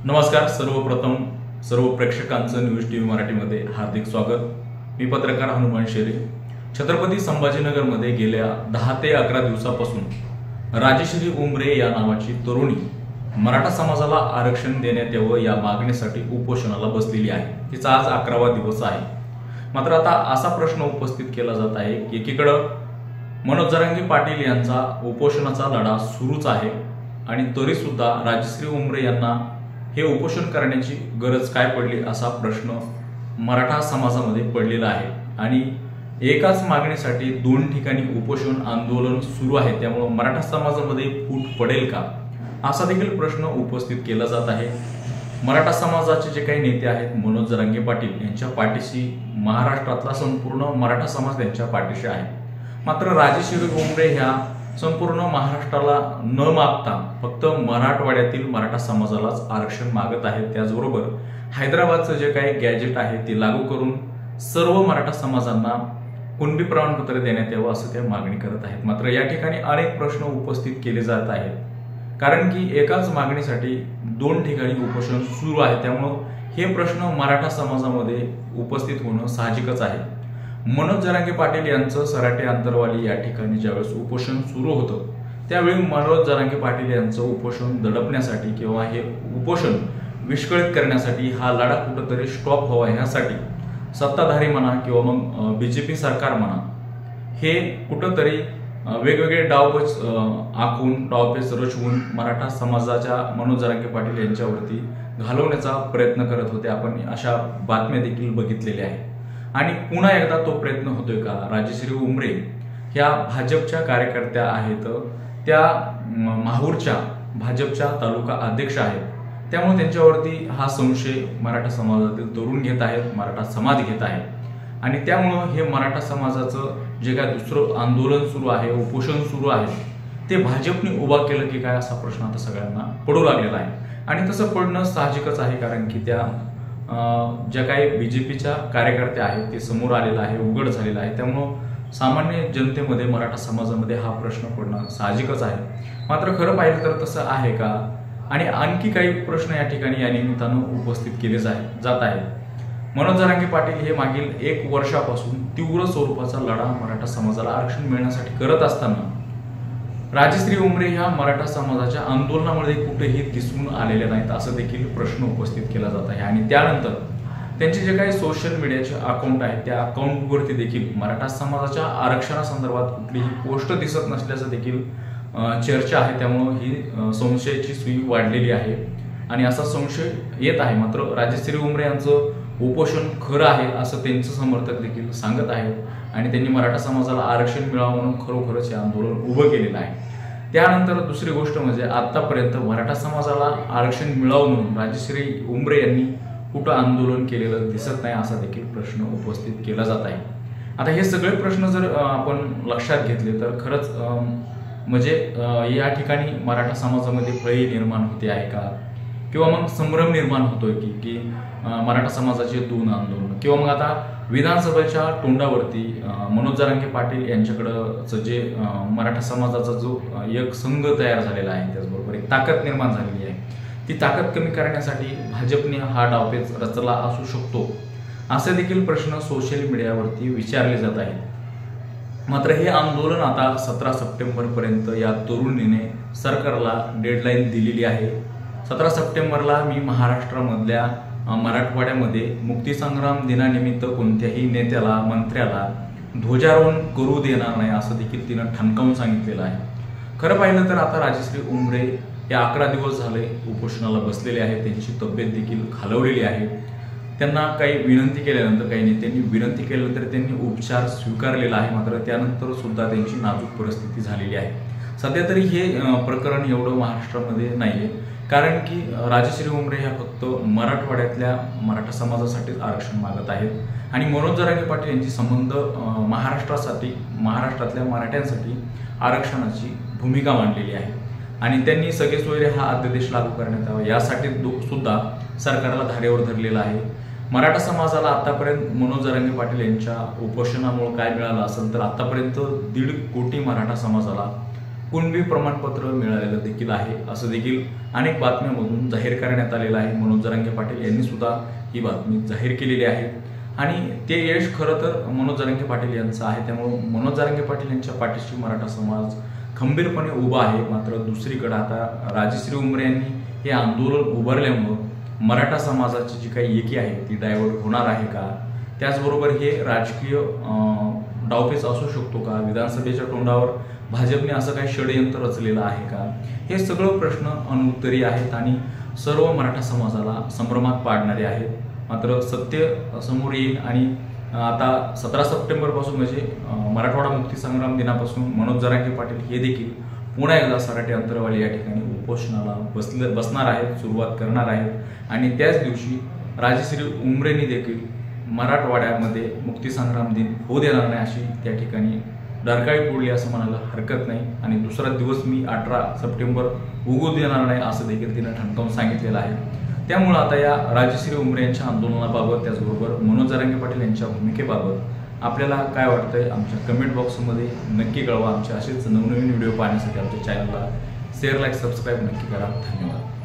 नमस्कार. सर्वप्रथम सर्व प्रेक्षकांचं न्यूज टीव्ही मराठीमध्ये हार्दिक स्वागत. मी पत्रकार हनुमान शेरे. छत्रपती संभाजीनगरमध्ये गेल्या 10 ते 11 दिवसापासून राजश्री उमरे या नावाची तरुणी मराठा समाजाला आरक्षण देण्यात यावं या मागणीसाठी उपोषणाला बसलेली आहे. तिचा आज 11वा दिवस आहे. मात्र आता असा प्रश्न उपस्थित केला जात आहे की एकीकडे मनोज जरांगे पाटील यांचा उपोषणाचा लढा सुरूच आहे आणि तरी सुद्धा राजश्री उमरे यांना हे उपोषण करण्याची गरज काय पडली असा प्रश्न मराठा समाजामध्ये पडलेला आहे आणि एकाच मागणीसाठी दोन ठिकाणी उपोषण आंदोलन सुरू आहे. त्यामुळे मराठा समाजामध्ये फूट पडेल का असा देखील प्रश्न उपस्थित केला जात आहे. मराठा समाजाचे जे काही नेते आहेत मनोज जरांगे पाटील यांच्या पाठीशी महाराष्ट्रातला संपूर्ण मराठा समाज त्यांच्या पाठीशी आहे. मात्र राजश्री उमरे ह्या संपूर्ण महाराष्ट्राला न मागता फक्त मराठवाड्यातील मराठा समाजालाच आरक्षण मागत आहेत. त्याचबरोबर हैदराबादचं जे काही गॅजेट आहे ते लागू करून सर्व मराठा समाजांना कुणबी प्रमाणपत्र देण्यात यावं असं ते मागणी करत आहेत. मात्र या ठिकाणी अनेक प्रश्न उपस्थित केले जात आहेत कारण की एकाच मागणीसाठी दोन ठिकाणी उपोषण सुरू आहे. त्यामुळं हे प्रश्न मराठा समाजामध्ये उपस्थित होणं साहजिकच आहे. मनोज जरांगे पाटील यांचं सराटे आंतरवाली या ठिकाणी ज्यावेळेस उपोषण सुरू होतं त्यावेळी मनोज जरांगे पाटील यांचं उपोषण दडपण्यासाठी किंवा हे उपोषण विस्कळीत करण्यासाठी हा लढा कुठंतरी स्टॉप व्हावा ह्यासाठी सत्ताधारी म्हणा किंवा मग बीजेपी सरकार म्हणा हे कुठंतरी वेगवेगळे डावपेच आखून डावपेच रचवून मराठा समाजाच्या मनोज जरांगे पाटील यांच्यावरती घालवण्याचा प्रयत्न करत होते. आपण अशा बातम्या देखील बघितलेल्या आहेत आणि पुन्हा एकदा तो प्रयत्न होतोय का? राजश्री उमरे ह्या भाजपच्या कार्यकर्त्या आहेत, त्या माहूरच्या भाजपच्या तालुका अध्यक्ष आहेत. त्यामुळे त्यांच्यावरती हा संशय मराठा समाजातील तरुण घेत आहेत, मराठा समाज घेत आहे आणि त्यामुळं हे मराठा समाजाचं जे काय दुसरं आंदोलन सुरू आहे, उपोषण सुरू आहे ते भाजपने उभा केलं की काय असा प्रश्न आता सगळ्यांना पडू लागलेला आहे. आणि तसं पडणं साहजिकच आहे कारण की त्या ज्या काही बीजेपीच्या कार्यकर्त्या आहेत ते समोर आलेला आहे, उघड झालेला आहे. त्यामुळं सामान्य जनतेमध्ये मराठा समाजामध्ये हा प्रश्न पडणं साहजिकच आहे. मात्र खरं पाहिलं तर तसं आहे का? आणि आणखी काही प्रश्न या ठिकाणी या निमित्तानं उपस्थित केले जात आहेत. मनोज जरांगे पाटील हे मागील 1 वर्षापासून तीव्र स्वरूपाचा लढा मराठा समाजाला आरक्षण मिळण्यासाठी करत असताना राजश्री उमरे ह्या मराठा समाजाच्या आंदोलनामध्ये कुठेही दिसून आलेल्या नाहीत असं देखील प्रश्न उपस्थित केला जात आहे. आणि त्यानंतर त्यांचे जे काही सोशल मीडियाचे अकाउंट आहेत त्या अकाउंटवरती देखील मराठा समाजाच्या आरक्षणासंदर्भात कुठलीही पोस्ट दिसत नसल्याचं देखील चर्चा आहे. त्यामुळं ही संशयाची सुई वाढलेली आहे आणि असा संशय येत आहे. मात्र राजश्री उमरे यांचं उपोषण खरं आहे असं त्यांचं समर्थक देखील सांगत आहेत आणि त्यांनी मराठा समाजाला आरक्षण मिळावं म्हणून खरोखरच हे आंदोलन उभं केलेलं आहे. त्यानंतर दुसरी गोष्ट म्हणजे आतापर्यंत मराठा समाजाला आरक्षण मिळावं म्हणून राजश्री उमरे यांनी कुठं आंदोलन केलेलं दिसत नाही असा देखील प्रश्न उपस्थित केला जात आहे. आता हे सगळे प्रश्न जर आपण लक्षात घेतले तर खरंच म्हणजे या ठिकाणी मराठा समाजामध्ये फळी निर्माण होते आहे का किंवा मग संभ्रम निर्माण होतोय की मराठा समाजाचे दोन आंदोलन किंवा मग आता विधानसभेच्या तोंडावरती मनोज जरांगे पाटील यांच्याकडं जे मराठा समाजाचा जो एक संघ तयार झालेला आहे त्याचबरोबर एक ताकद निर्माण झालेली आहे ती ताकद कमी करण्यासाठी भाजपने हा डावपेच रचला असू शकतो असे देखील प्रश्न सोशल मीडियावरती विचारले जात आहेत. मात्र हे आंदोलन आता 17 सप्टेंबरपर्यंत या तरुणीने सरकारला डेडलाईन दिलेली आहे. 17 सप्टेंबरला मी महाराष्ट्रामधल्या मराठवाड्यामध्ये मुक्तीसंग्राम दिनानिमित्त कोणत्याही नेत्याला मंत्र्याला ध्वजारोहण करू देणार नाही असं देखील तिनं ठणकावून सांगितलेलं आहे. खरं पाहिलं तर आता राजश्री उमरे या 11 दिवस झाले उपोषणाला बसलेले आहेत. त्यांची तब्येत देखील खालवलेली आहे. त्यांना काही विनंती केल्यानंतर काही नेत्यांनी विनंती केल्यानंतर त्यांनी उपचार स्वीकारलेला आहे. मात्र त्यानंतर सुद्धा त्यांची नाजूक परिस्थिती झालेली आहे. सध्या तरी हे प्रकरण एवढं महाराष्ट्रामध्ये नाहीये कारण की राजश्री उमरे ह्या फक्त मराठवाड्यातल्या मराठा समाजासाठीच आरक्षण मागत आहेत आणि मनोज जरांगे पाटील यांची संबंध महाराष्ट्रातल्या मराठ्यांसाठी आरक्षणाची भूमिका मांडलेली आहे आणि त्यांनी सगळे सोयरे हा अध्यादेश लागू करण्यात यावा यासाठी सुद्धा सरकारला धारेवर धरलेला आहे. मराठा समाजाला आतापर्यंत मनोज जरांगे पाटील यांच्या उपोषणामुळे काय मिळालं असेल तर आतापर्यंत 1.5 कोटी मराठा समाजाला कुणबी प्रमाणपत्र मिळालेलं देखील आहे, असं देखील अनेक बातम्यांमधून जाहीर करण्यात आलेलं आहे। मनोज जरांगे पाटील यांनी सुद्धा ही बातमी जाहीर केलेली आहे आणि ते यश खरं तर मनोज जरांगे पाटील यांचं आहे। त्यामुळे मनोज जरांगे पाटील यांच्या पाठीशी मराठा समाज खंबीरपणे उभा आहे। मात्र दुसरीकडे आता राजश्री उमरे यांनी हे आंदोलन उभारल्यामुळे मराठा समाजाची जी काही एकी आहे ती डायव्हर्ट होणार आहे का, त्याचबरोबर हे राजकीय डावपेच असू शकतो का, विधानसभेच्या तोंडावर भाजपने असं काही षडयंत्र रचलेलं आहे का, हे सगळं प्रश्न अनुत्तरी आहेत आणि सर्व मराठा समाजाला संभ्रमात पाडणारे आहेत। मात्र सत्य समोर येईल आणि आता 17 सप्टेंबरपासून म्हणजे मराठवाडा मुक्ती संग्राम दिनापासून मनोज जरांगे पाटील हे देखील पुन्हा एकदा सराटी अंतरवाली या ठिकाणी उपोषणाला बसणार आहेत, सुरुवात करणार आहेत आणि त्याच दिवशी राजश्री उमरेंनी देखील मराठवाड्यामध्ये मुक्तीसंग्राम दिन होऊ देणार नाही अशी त्या ठिकाणी डरकाळी फोडली असं म्हणायला हरकत नाही आणि दुसरा दिवस मी 18 सप्टेंबर उगवू देणार नाही असं देखील तिने ठणकावून सांगितलेलं आहे। त्यामुळे आता या राजश्री उमरे यांच्या आंदोलनाबाबत त्याचबरोबर मनोज जरांगे पाटील यांच्या भूमिकेबाबत आपल्याला काय वाटतंय आमच्या कमेंट बॉक्समध्ये नक्की कळवा। आमचे असेच नवनवीन व्हिडिओ पाहण्यासाठी आमच्या चॅनलला शेअर, लाईक, सबस्क्राईब नक्की करा। धन्यवाद।